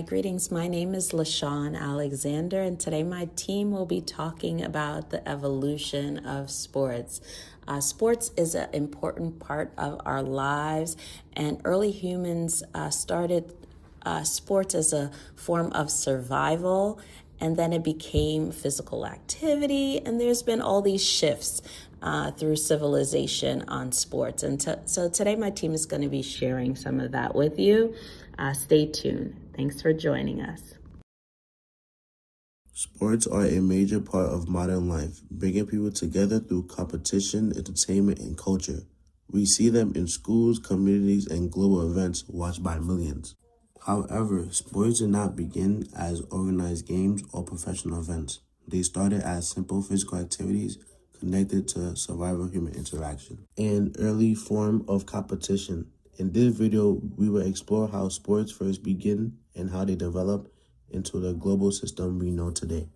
Greetings. My name is Lishawns Alexander, and today my team will be talking about the evolution of sports. Sports is an important part of our lives, and early humans started sports as a form of survival, and then it became physical activity, and there's been all these shifts through civilization on sports. And so today my team is going to be sharing some of that with you. Stay tuned. Thanks for joining us. Sports are a major part of modern life, bringing people together through competition, entertainment, and culture. We see them in schools, communities, and global events watched by millions. However, sports did not begin as organized games or professional events. They started as simple physical activities connected to survival human interaction, an early form of competition. In this video, we will explore how sports first began and how they developed into the global system we know today.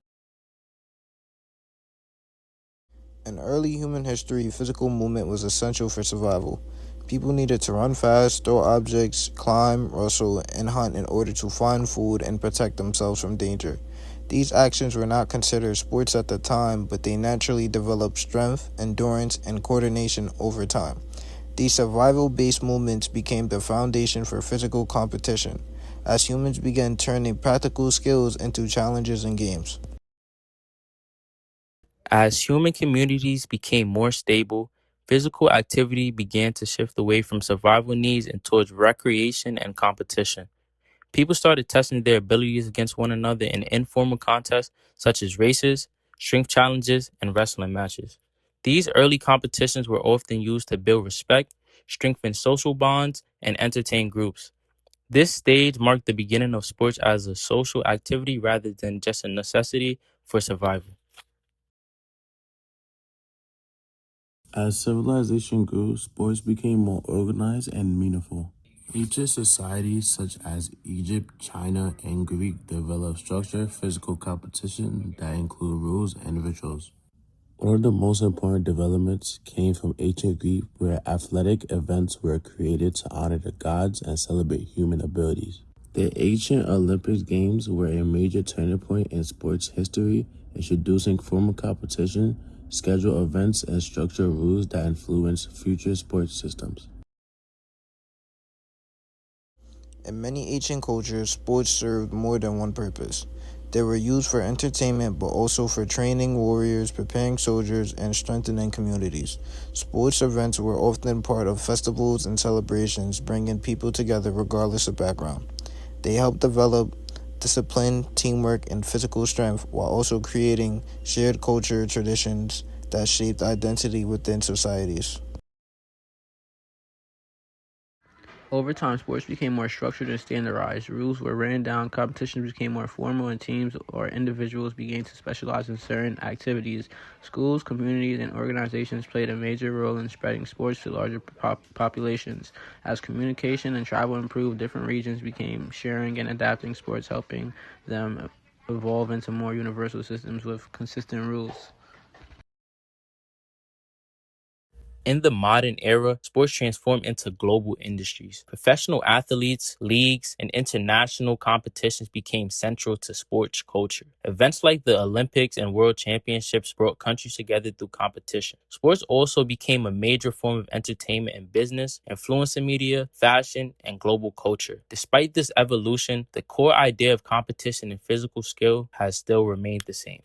In early human history, physical movement was essential for survival. People needed to run fast, throw objects, climb, wrestle, and hunt in order to find food and protect themselves from danger. These actions were not considered sports at the time, but they naturally developed strength, endurance, and coordination over time. These survival-based movements became the foundation for physical competition, as humans began turning practical skills into challenges and games. As human communities became more stable, physical activity began to shift away from survival needs and towards recreation and competition. People started testing their abilities against one another in informal contests such as races, strength challenges, and wrestling matches. These early competitions were often used to build respect, strengthen social bonds, and entertain groups. This stage marked the beginning of sports as a social activity rather than just a necessity for survival. As civilization grew, sports became more organized and meaningful. Ancient societies such as Egypt, China, and Greek developed structured physical competition that include rules and rituals. One of the most important developments came from ancient Greek, where athletic events were created to honor the gods and celebrate human abilities. The ancient Olympic Games were a major turning point in sports history, introducing formal competition, scheduled events, and structured rules that influenced future sports systems. In many ancient cultures, sports served more than one purpose. They were used for entertainment, but also for training warriors, preparing soldiers, and strengthening communities. Sports events were often part of festivals and celebrations, bringing people together regardless of background. They helped develop discipline, teamwork, and physical strength, while also creating shared culture traditions that shaped identity within societies. Over time, sports became more structured and standardized. Rules were written down, competitions became more formal, and teams or individuals began to specialize in certain activities. Schools, communities, and organizations played a major role in spreading sports to larger populations. As communication and travel improved, different regions began sharing and adapting sports, helping them evolve into more universal systems with consistent rules. In the modern era, sports transformed into global industries. Professional athletes, leagues, and international competitions became central to sports culture. Events like the Olympics and World Championships brought countries together through competition. Sports also became a major form of entertainment and business, influencing media, fashion, and global culture. Despite this evolution, the core idea of competition and physical skill has still remained the same.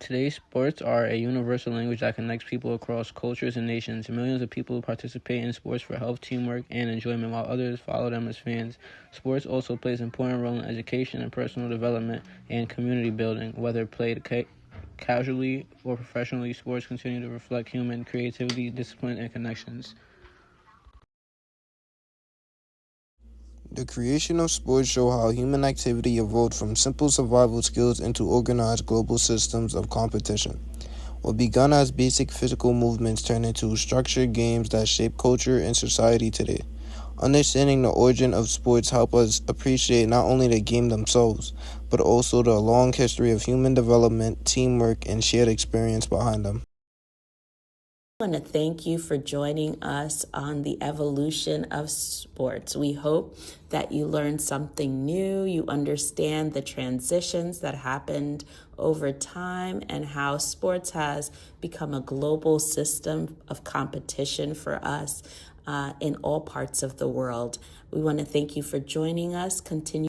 Today, sports are a universal language that connects people across cultures and nations. Millions of people participate in sports for health, teamwork, and enjoyment, while others follow them as fans. Sports also plays an important role in education and personal development and community building. Whether played casually or professionally, sports continue to reflect human creativity, discipline, and connections. The creation of sports show how human activity evolved from simple survival skills into organized global systems of competition. What began as basic physical movements turned into structured games that shape culture and society today. Understanding the origin of sports help us appreciate not only the game themselves, but also the long history of human development, teamwork, and shared experience behind them. I want to thank you for joining us on the evolution of sports. We hope that you learned something new, you understand the transitions that happened over time, and how sports has become a global system of competition for us in all parts of the world. We want to thank you for joining us. Continue